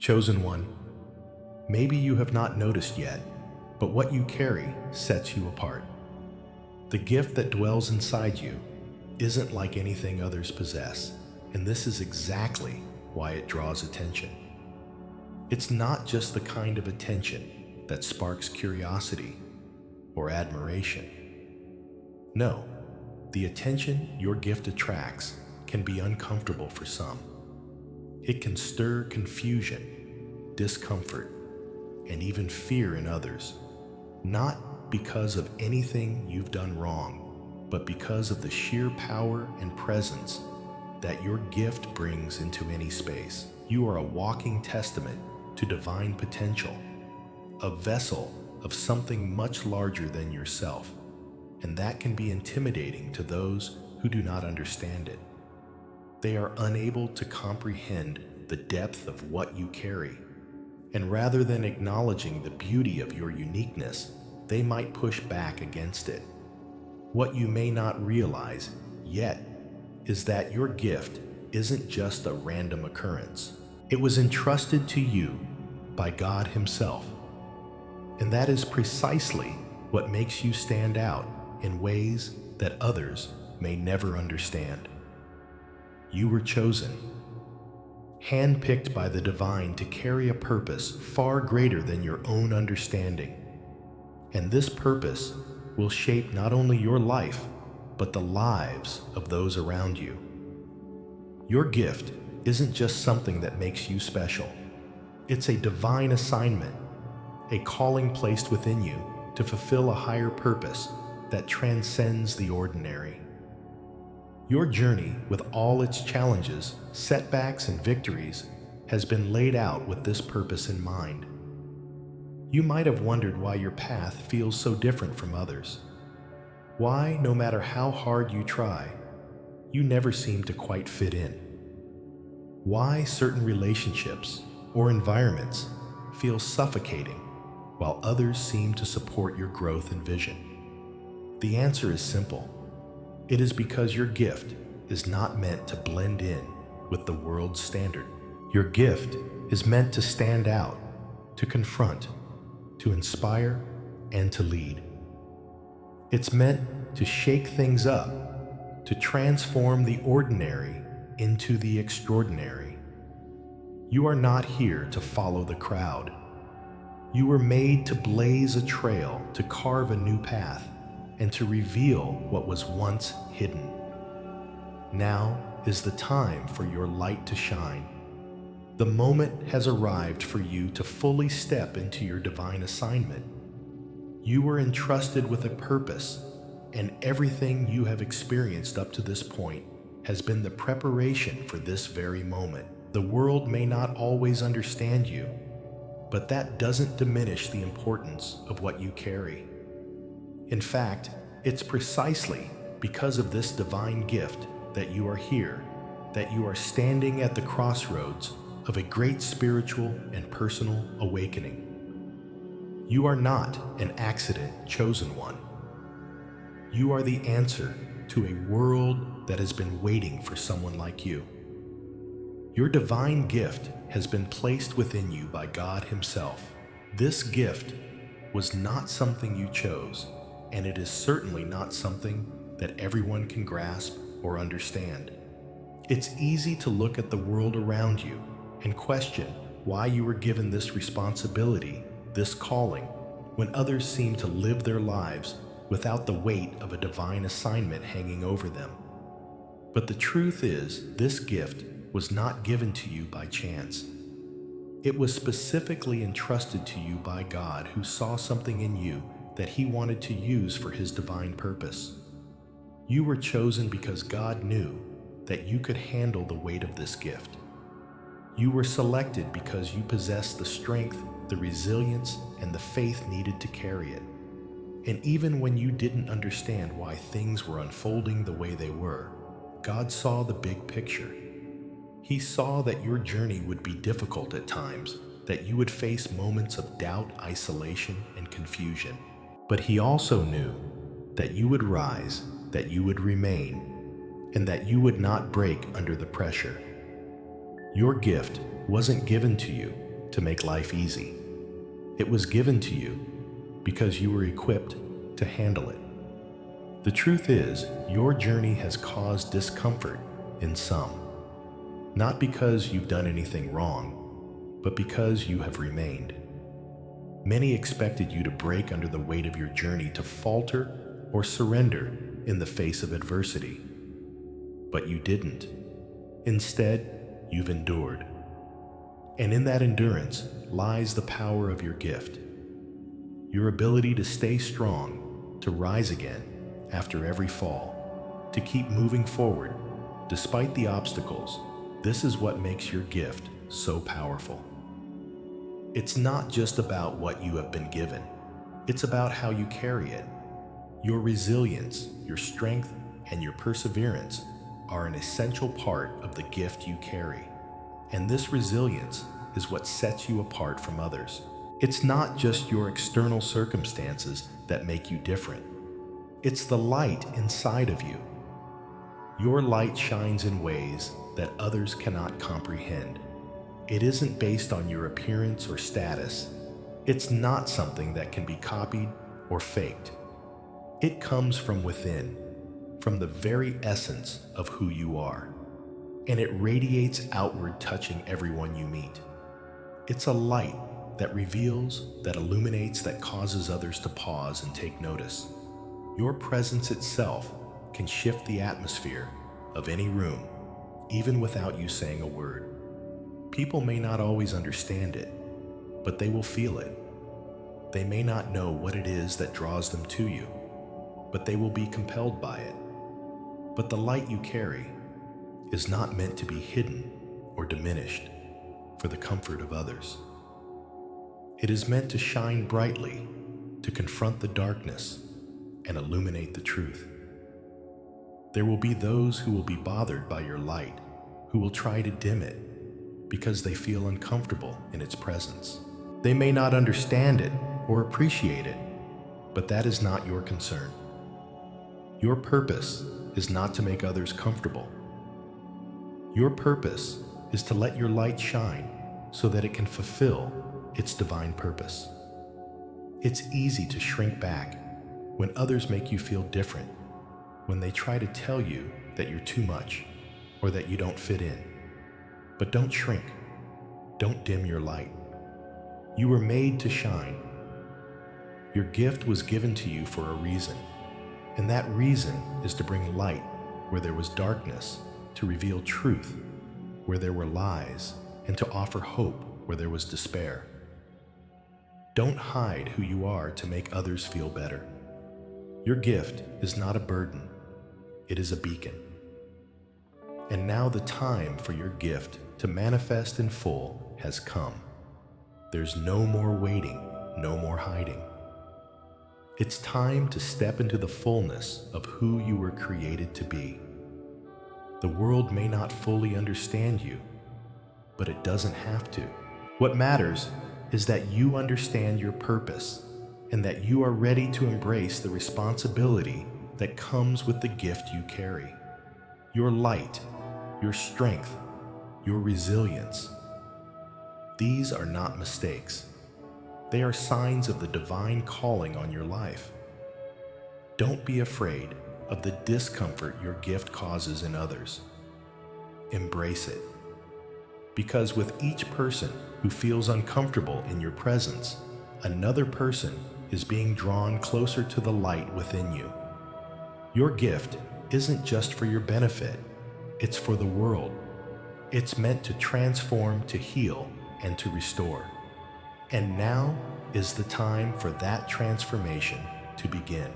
Chosen one, maybe you have not noticed yet, but what you carry sets you apart. The gift that dwells inside you isn't like anything others possess, and this is exactly why it draws attention. It's not just the kind of attention that sparks curiosity or admiration. No, the attention your gift attracts can be uncomfortable for some. It can stir confusion, discomfort, and even fear in others, not because of anything you've done wrong, but because of the sheer power and presence that your gift brings into any space. You are a walking testament to divine potential, a vessel of something much larger than yourself, and that can be intimidating to those who do not understand it. They are unable to comprehend the depth of what you carry, and rather than acknowledging the beauty of your uniqueness, they might push back against it. What you may not realize yet is that your gift isn't just a random occurrence. It was entrusted to you by God Himself, and that is precisely what makes you stand out in ways that others may never understand. You were chosen, handpicked by the divine to carry a purpose far greater than your own understanding. And this purpose will shape not only your life, but the lives of those around you. Your gift isn't just something that makes you special. It's a divine assignment, a calling placed within you to fulfill a higher purpose that transcends the ordinary. Your journey, with all its challenges, setbacks, and victories, has been laid out with this purpose in mind. You might have wondered why your path feels so different from others. Why, no matter how hard you try, you never seem to quite fit in. Why certain relationships or environments feel suffocating while others seem to support your growth and vision. The answer is simple. It is because your gift is not meant to blend in with the world's standard. Your gift is meant to stand out, to confront, to inspire, and to lead. It's meant to shake things up, to transform the ordinary into the extraordinary. You are not here to follow the crowd. You were made to blaze a trail, to carve a new path, and to reveal what was once hidden. Now is the time for your light to shine. The moment has arrived for you to fully step into your divine assignment. You were entrusted with a purpose, and everything you have experienced up to this point has been the preparation for this very moment. The world may not always understand you, but that doesn't diminish the importance of what you carry. In fact, it's precisely because of this divine gift that you are here, that you are standing at the crossroads of a great spiritual and personal awakening. You are not an accident chosen one. You are the answer to a world that has been waiting for someone like you. Your divine gift has been placed within you by God Himself. This gift was not something you chose, and it is certainly not something that everyone can grasp or understand. It's easy to look at the world around you and question why you were given this responsibility, this calling, when others seem to live their lives without the weight of a divine assignment hanging over them. But the truth is, this gift was not given to you by chance. It was specifically entrusted to you by God, who saw something in you that He wanted to use for His divine purpose. You were chosen because God knew that you could handle the weight of this gift. You were selected because you possessed the strength, the resilience, and the faith needed to carry it. And even when you didn't understand why things were unfolding the way they were, God saw the big picture. He saw that your journey would be difficult at times, that you would face moments of doubt, isolation, and confusion. But He also knew that you would rise, that you would remain, and that you would not break under the pressure. Your gift wasn't given to you to make life easy. It was given to you because you were equipped to handle it. The truth is, your journey has caused discomfort in some, not because you've done anything wrong, but because you have remained. Many expected you to break under the weight of your journey, to falter or surrender in the face of adversity. But you didn't. Instead, you've endured. And in that endurance lies the power of your gift. Your ability to stay strong, to rise again after every fall, to keep moving forward despite the obstacles. This is what makes your gift so powerful. It's not just about what you have been given. It's about how you carry it. Your resilience, your strength, and your perseverance are an essential part of the gift you carry. And this resilience is what sets you apart from others. It's not just your external circumstances that make you different. It's the light inside of you. Your light shines in ways that others cannot comprehend. It isn't based on your appearance or status. It's not something that can be copied or faked. It comes from within, from the very essence of who you are, and it radiates outward, touching everyone you meet. It's a light that reveals, that illuminates, that causes others to pause and take notice. Your presence itself can shift the atmosphere of any room, even without you saying a word. People may not always understand it, but they will feel it. They may not know what it is that draws them to you, but they will be compelled by it. But the light you carry is not meant to be hidden or diminished for the comfort of others. It is meant to shine brightly, to confront the darkness and illuminate the truth. There will be those who will be bothered by your light, who will try to dim it because they feel uncomfortable in its presence. They may not understand it or appreciate it, but that is not your concern. Your purpose is not to make others comfortable. Your purpose is to let your light shine so that it can fulfill its divine purpose. It's easy to shrink back when others make you feel different, when they try to tell you that you're too much or that you don't fit in. But don't shrink. Don't dim your light. You were made to shine. Your gift was given to you for a reason, and that reason is to bring light where there was darkness, to reveal truth where there were lies, and to offer hope where there was despair. Don't hide who you are to make others feel better. Your gift is not a burden, it is a beacon. And now the time for your gift to manifest in full has come. There's no more waiting, no more hiding. It's time to step into the fullness of who you were created to be. The world may not fully understand you, but it doesn't have to. What matters is that you understand your purpose and that you are ready to embrace the responsibility that comes with the gift you carry. Your light, your strength, your resilience. These are not mistakes. They are signs of the divine calling on your life. Don't be afraid of the discomfort your gift causes in others. Embrace it. Because with each person who feels uncomfortable in your presence, another person is being drawn closer to the light within you. Your gift isn't just for your benefit, it's for the world. It's meant to transform, to heal, and to restore. And now is the time for that transformation to begin.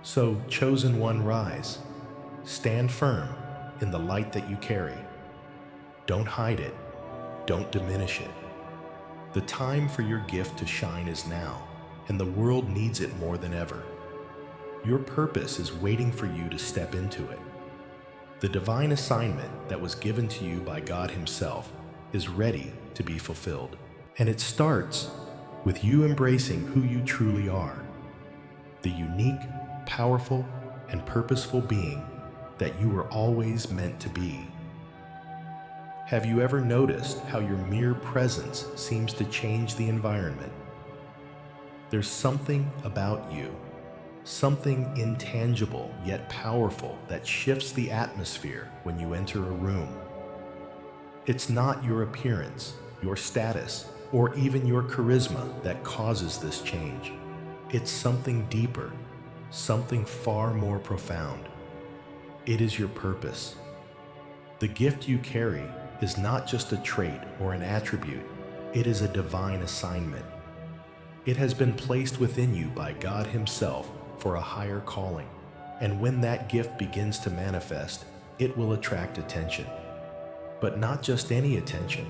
So, chosen one, rise. Stand firm in the light that you carry. Don't hide it. Don't diminish it. The time for your gift to shine is now, and the world needs it more than ever. Your purpose is waiting for you to step into it. The divine assignment that was given to you by God Himself is ready to be fulfilled. And it starts with you embracing who you truly are, the unique, powerful, and purposeful being that you were always meant to be. Have you ever noticed how your mere presence seems to change the environment? There's something about you, something intangible yet powerful that shifts the atmosphere when you enter a room. It's not your appearance, your status, or even your charisma that causes this change. It's something deeper, something far more profound. It is your purpose. The gift you carry is not just a trait or an attribute, it is a divine assignment. It has been placed within you by God Himself for a higher calling, and when that gift begins to manifest, it will attract attention. But not just any attention,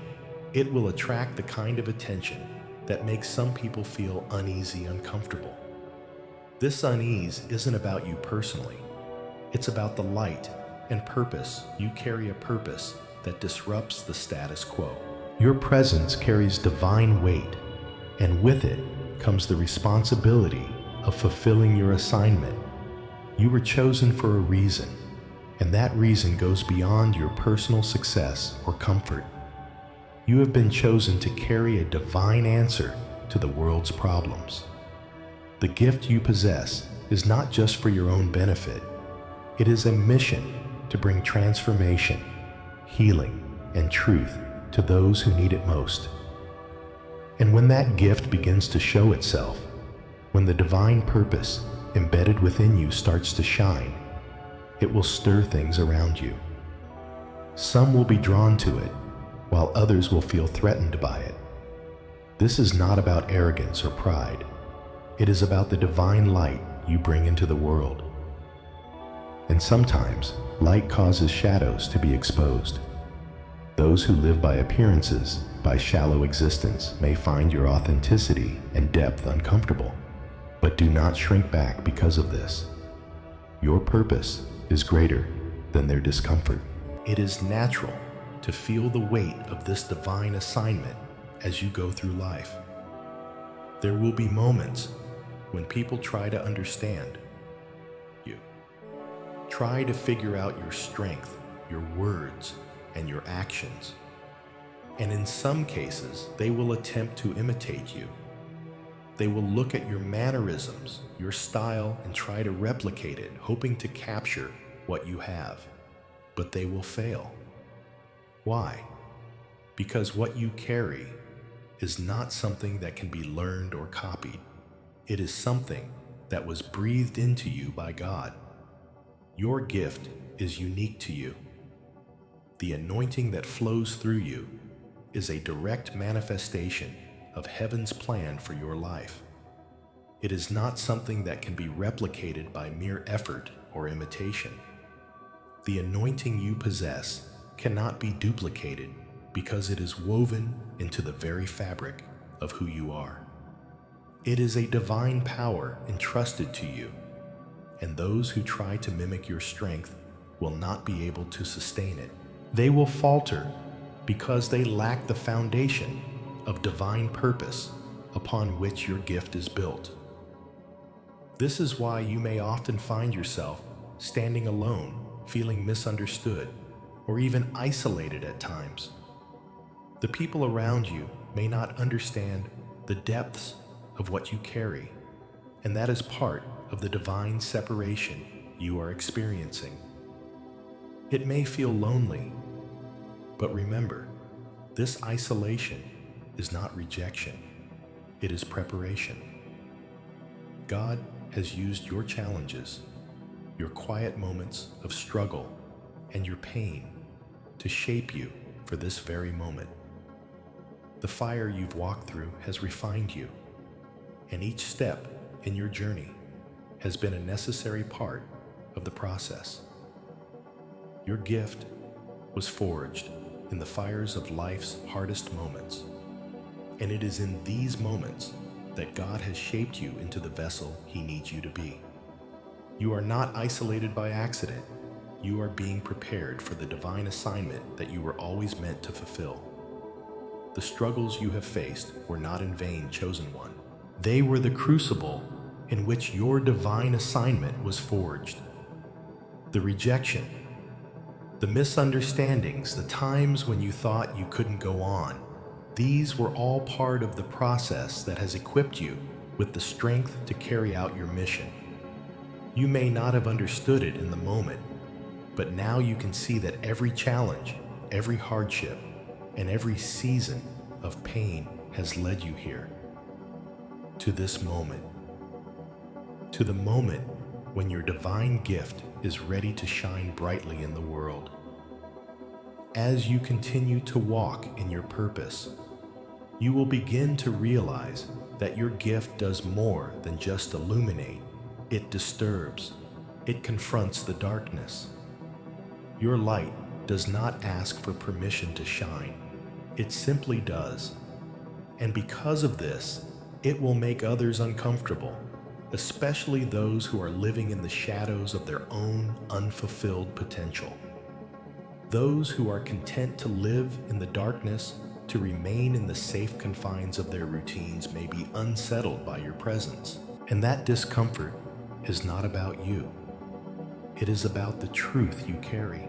it will attract the kind of attention that makes some people feel uneasy, uncomfortable. This unease isn't about you personally, it's about the light and purpose. You carry a purpose that disrupts the status quo. Your presence carries divine weight, and with it comes the responsibility of fulfilling your assignment. You were chosen for a reason, and that reason goes beyond your personal success or comfort. You have been chosen to carry a divine answer to the world's problems. The gift you possess is not just for your own benefit. It is a mission to bring transformation, healing, and truth to those who need it most. And when that gift begins to show itself, when the divine purpose embedded within you starts to shine, it will stir things around you. Some will be drawn to it, while others will feel threatened by it. This is not about arrogance or pride. It is about the divine light you bring into the world. And sometimes, light causes shadows to be exposed. Those who live by appearances, by shallow existence, may find your authenticity and depth uncomfortable, but do not shrink back because of this. Your purpose is greater than their discomfort. It is natural to feel the weight of this divine assignment as you go through life. There will be moments when people try to understand you, try to figure out your strength, your words, and your actions. And in some cases, they will attempt to imitate you. They will look at your mannerisms, your style, and try to replicate it, hoping to capture what you have. But they will fail. Why? Because what you carry is not something that can be learned or copied. It is something that was breathed into you by God. Your gift is unique to you. The anointing that flows through you is a direct manifestation of heaven's plan for your life. It is not something that can be replicated by mere effort or imitation. The anointing you possess cannot be duplicated because it is woven into the very fabric of who you are. It is a divine power entrusted to you, and those who try to mimic your strength will not be able to sustain it. They will falter because they lack the foundation of divine purpose upon which your gift is built. This is why you may often find yourself standing alone, feeling misunderstood, or even isolated at times. The people around you may not understand the depths of what you carry, and that is part of the divine separation you are experiencing. It may feel lonely, but remember, this isolation is not rejection, it is preparation. God has used your challenges, your quiet moments of struggle, and your pain to shape you for this very moment. The fire you've walked through has refined you, and each step in your journey has been a necessary part of the process. Your gift was forged in the fires of life's hardest moments, and it is in these moments that God has shaped you into the vessel He needs you to be. You are not isolated by accident. You are being prepared for the divine assignment that you were always meant to fulfill. The struggles you have faced were not in vain, chosen one. They were the crucible in which your divine assignment was forged. The rejection, The misunderstandings, the times when you thought you couldn't go on, these were all part of the process that has equipped you with the strength to carry out your mission. You may not have understood it in the moment, but now you can see that every challenge, every hardship, and every season of pain has led you here, to this moment, to the moment when your divine gift is ready to shine brightly in the world. As you continue to walk in your purpose, you will begin to realize that your gift does more than just illuminate. It disturbs. It confronts the darkness. Your light does not ask for permission to shine. It simply does. And because of this, it will make others uncomfortable, especially those who are living in the shadows of their own unfulfilled potential. Those who are content to live in the darkness, to remain in the safe confines of their routines, may be unsettled by your presence. And that discomfort is not about you. It is about the truth you carry.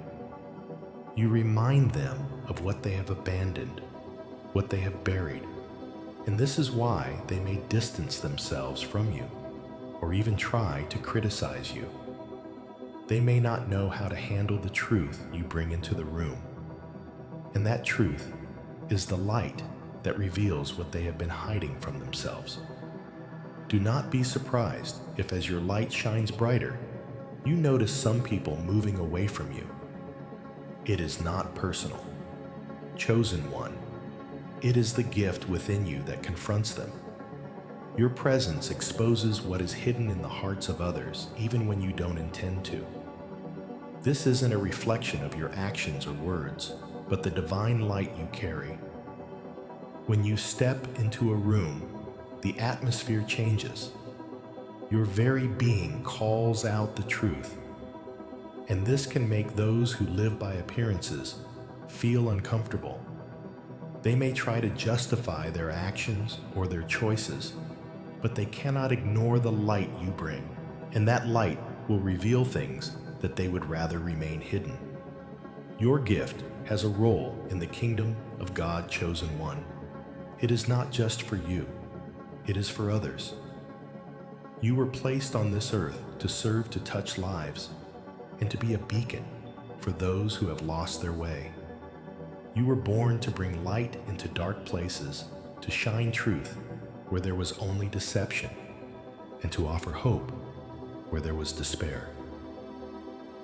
You remind them of what they have abandoned, what they have buried. And this is why they may distance themselves from you, or even try to criticize you. They may not know how to handle the truth you bring into the room. And that truth is the light that reveals what they have been hiding from themselves. Do not be surprised if, as your light shines brighter, you notice some people moving away from you. It is not personal. Chosen one, it is the gift within you that confronts them. Your presence exposes what is hidden in the hearts of others, even when you don't intend to. This isn't a reflection of your actions or words, but the divine light you carry. When you step into a room, the atmosphere changes. Your very being calls out the truth. And this can make those who live by appearances feel uncomfortable. They may try to justify their actions or their choices, but they cannot ignore the light you bring, and that light will reveal things that they would rather remain hidden. Your gift has a role in the kingdom of God chosen one. It is not just for you, it is for others. You were placed on this earth to serve, to touch lives, and to be a beacon for those who have lost their way. You were born to bring light into dark places, to shine truth where there was only deception, and to offer hope where there was despair.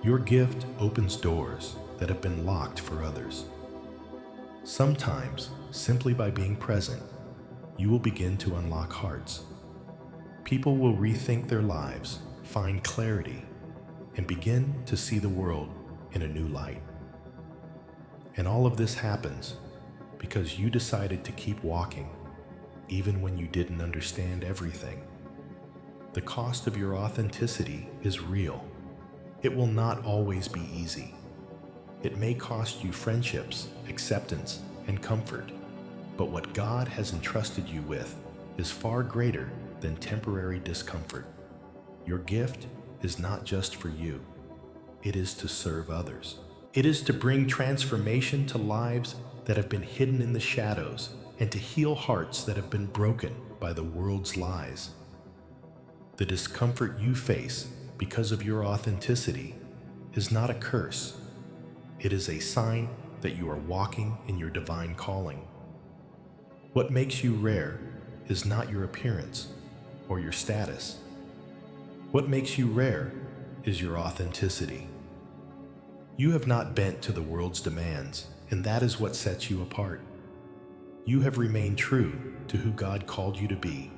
Your gift opens doors that have been locked for others. Sometimes, simply by being present, you will begin to unlock hearts. People will rethink their lives, find clarity, and begin to see the world in a new light. And all of this happens because you decided to keep walking, even when you didn't understand everything. The cost of your authenticity is real. It will not always be easy. It may cost you friendships, acceptance, and comfort. But what God has entrusted you with is far greater than temporary discomfort. Your gift is not just for you. It is to serve others. It is to bring transformation to lives that have been hidden in the shadows, and to heal hearts that have been broken by the world's lies. The discomfort you face because of your authenticity is not a curse. It is a sign that you are walking in your divine calling. What makes you rare is not your appearance or your status. What makes you rare is your authenticity. You have not bent to the world's demands, and that is what sets you apart. You have remained true to who God called you to be.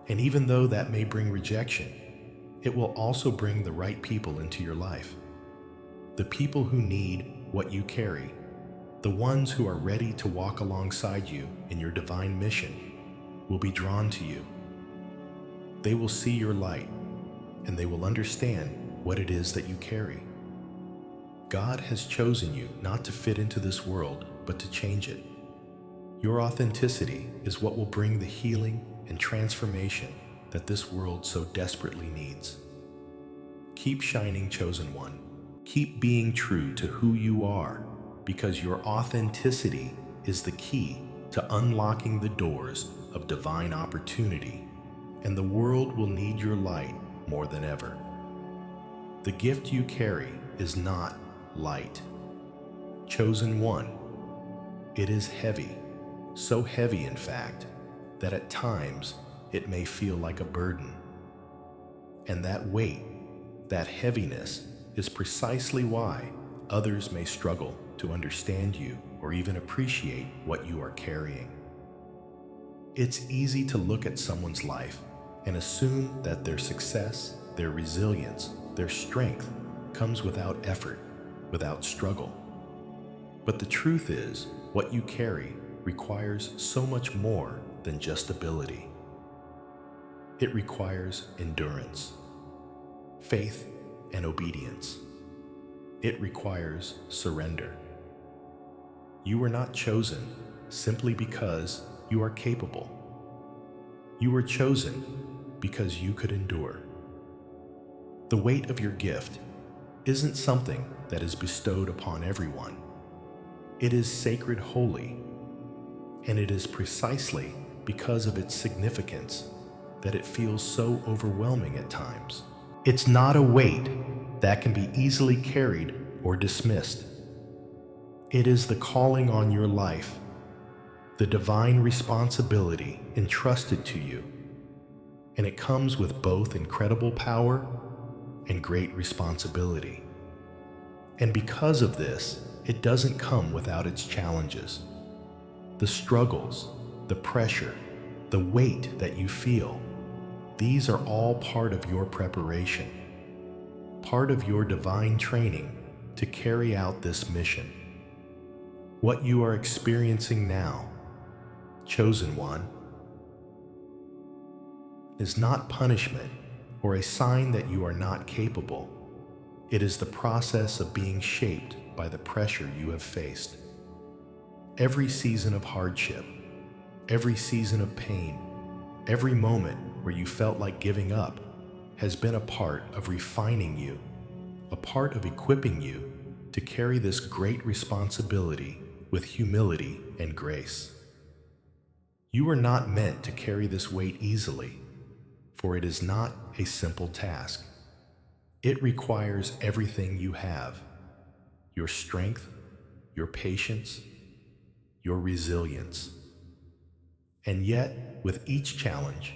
And even though that may bring rejection, it will also bring the right people into your life. The people who need what you carry, the ones who are ready to walk alongside you in your divine mission, will be drawn to you. They will see your light, and they will understand what it is that you carry. God has chosen you not to fit into this world, but to change it. Your authenticity is what will bring the healing and transformation that this world so desperately needs. Keep shining, chosen one. Keep being true to who you are, because your authenticity is the key to unlocking the doors of divine opportunity, and the world will need your light more than ever. The gift you carry is not light. Chosen one, it is heavy, so heavy in fact, that at times it may feel like a burden. And that weight, that heaviness, is precisely why others may struggle to understand you or even appreciate what you are carrying. It's easy to look at someone's life and assume that their success, their resilience, their strength comes without effort, without struggle. But the truth is, what you carry requires so much more than just ability. It requires endurance, faith, and obedience. It requires surrender. You were not chosen simply because you are capable. You were chosen because you could endure. The weight of your gift isn't something that is bestowed upon everyone. It is sacred holy, and it is precisely because of its significance that it feels so overwhelming at times. It's not a weight that can be easily carried or dismissed. It is the calling on your life, the divine responsibility entrusted to you, and it comes with both incredible power and great responsibility. And because of this, it doesn't come without its challenges. The struggles, the pressure, the weight that you feel, these are all part of your preparation, part of your divine training to carry out this mission. What you are experiencing now, chosen one, is not punishment or a sign that you are not capable. It is the process of being shaped by the pressure you have faced. Every season of hardship, every season of pain, every moment where you felt like giving up has been a part of refining you, a part of equipping you to carry this great responsibility with humility and grace. You are not meant to carry this weight easily, for it is not a simple task. It requires everything you have: your strength, your patience, your resilience. And yet, with each challenge,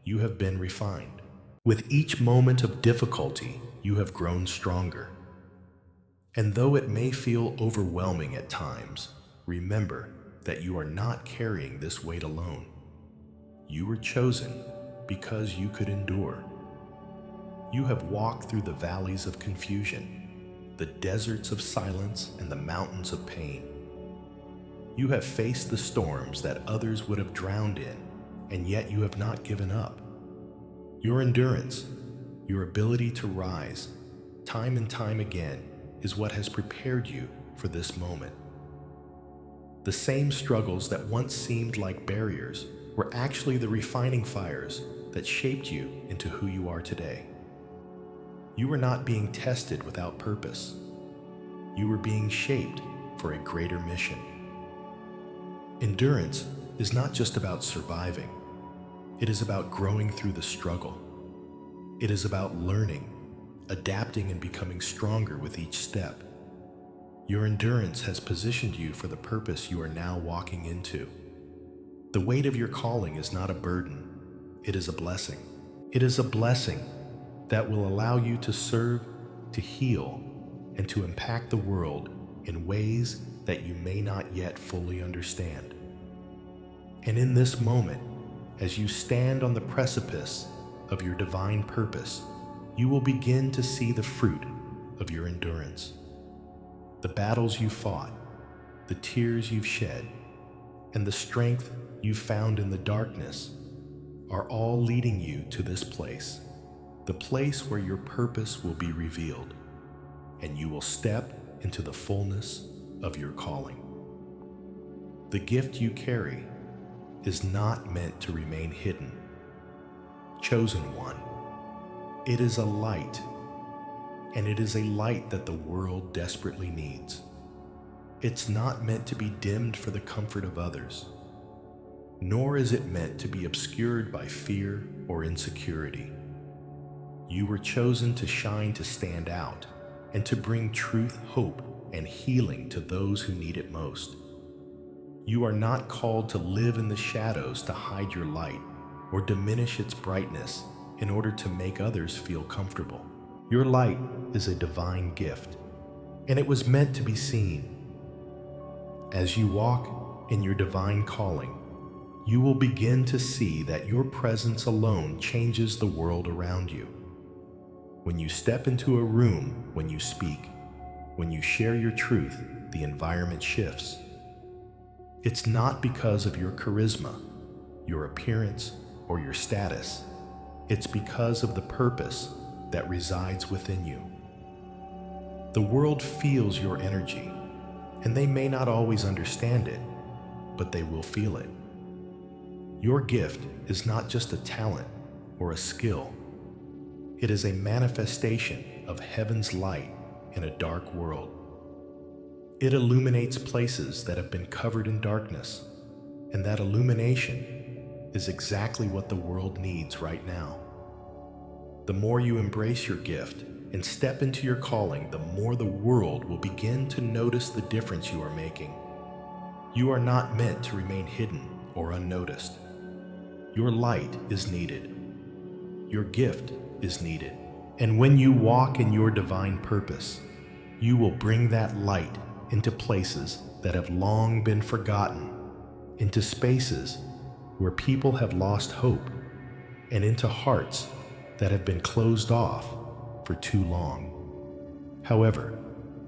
you have been refined. With each moment of difficulty, you have grown stronger. And though it may feel overwhelming at times, remember that you are not carrying this weight alone. You were chosen because you could endure. You have walked through the valleys of confusion, the deserts of silence, and the mountains of pain. You have faced the storms that others would have drowned in, and yet you have not given up. Your endurance, your ability to rise, time and time again, is what has prepared you for this moment. The same struggles that once seemed like barriers were actually the refining fires that shaped you into who you are today. You were not being tested without purpose. You were being shaped for a greater mission. Endurance is not just about surviving. It is about growing through the struggle. It is about learning, adapting, and becoming stronger with each step. Your endurance has positioned you for the purpose you are now walking into. The weight of your calling is not a burden. It is a blessing. It is a blessing that will allow you to serve, to heal, and to impact the world in ways that you may not yet fully understand. And in this moment, as you stand on the precipice of your divine purpose, you will begin to see the fruit of your endurance. The battles you fought, the tears you've shed, and the strength you've found in the darkness are all leading you to this place, the place where your purpose will be revealed, and you will step into the fullness of your calling. The gift you carry is not meant to remain hidden. Chosen one, it is a light, and it is a light that the world desperately needs. It's not meant to be dimmed for the comfort of others, nor is it meant to be obscured by fear or insecurity. You were chosen to shine, to stand out, and to bring truth, hope, and healing to those who need it most. You are not called to live in the shadows to hide your light or diminish its brightness in order to make others feel comfortable. Your light is a divine gift, and it was meant to be seen. As you walk in your divine calling, you will begin to see that your presence alone changes the world around you. When you step into a room, when you speak, when you share your truth, the environment shifts. It's not because of your charisma, your appearance, or your status. It's because of the purpose that resides within you. The world feels your energy, and they may not always understand it, but they will feel it. Your gift is not just a talent or a skill. It is a manifestation of heaven's light in a dark world. It illuminates places that have been covered in darkness, and that illumination is exactly what the world needs right now. The more you embrace your gift and step into your calling, the more the world will begin to notice the difference you are making. You are not meant to remain hidden or unnoticed. Your light is needed. Your gift is needed. And when you walk in your divine purpose, you will bring that light into places that have long been forgotten, into spaces where people have lost hope, and into hearts that have been closed off for too long. However,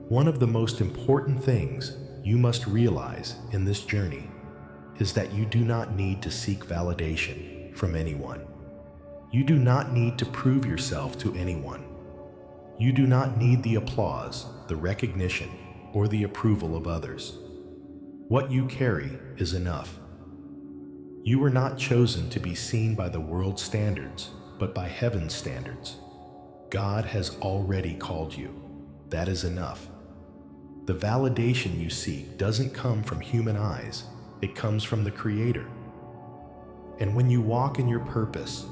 one of the most important things you must realize in this journey is that you do not need to seek validation from anyone. You do not need to prove yourself to anyone. You do not need the applause, the recognition, or the approval of others. What you carry is enough. You were not chosen to be seen by the world's standards, but by heaven's standards. God has already called you. That is enough. The validation you seek doesn't come from human eyes, it comes from the Creator. And when you walk in your purpose,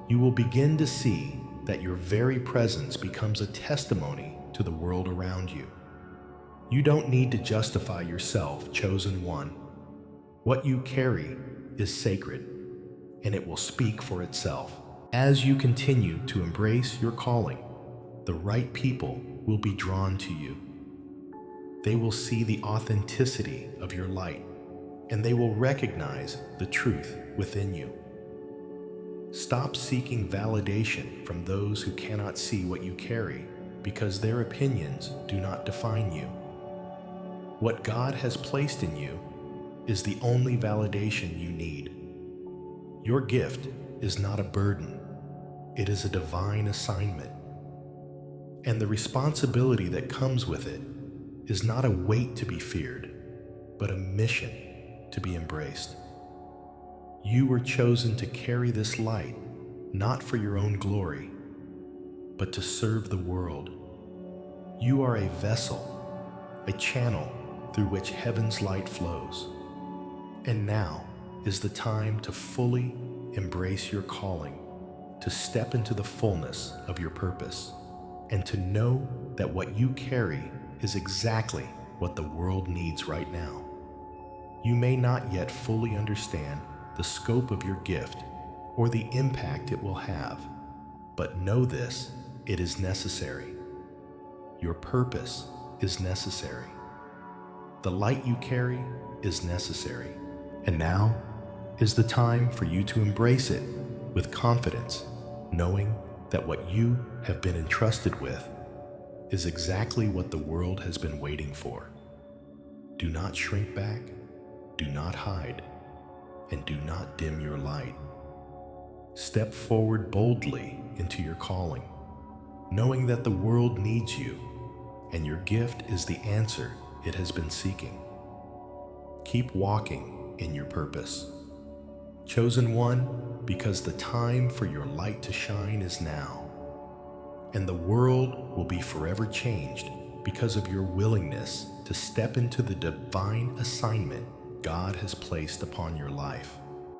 you will begin to see that your very presence becomes a testimony to the world around you. You don't need to justify yourself, chosen one. What you carry is sacred, and it will speak for itself. As you continue to embrace your calling, the right people will be drawn to you. They will see the authenticity of your light, and they will recognize the truth within you. Stop seeking validation from those who cannot see what you carry, because their opinions do not define you. What God has placed in you is the only validation you need. Your gift is not a burden, it is a divine assignment. And the responsibility that comes with it is not a weight to be feared, but a mission to be embraced. You were chosen to carry this light, not for your own glory, but to serve the world. You are a vessel, a channel through which heaven's light flows. And now is the time to fully embrace your calling, to step into the fullness of your purpose, and to know that what you carry is exactly what the world needs right now. You may not yet fully understand the scope of your gift or the impact it will have, but know this, it is necessary. Your purpose is necessary. The light you carry is necessary. And now is the time for you to embrace it with confidence, knowing that what you have been entrusted with is exactly what the world has been waiting for. Do not shrink back, do not hide, and do not dim your light. Step forward boldly into your calling, knowing that the world needs you, and your gift is the answer it has been seeking. Keep walking in your purpose. Chosen one, because the time for your light to shine is now. and the world will be forever changed because of your willingness to step into the divine assignment God has placed upon your life.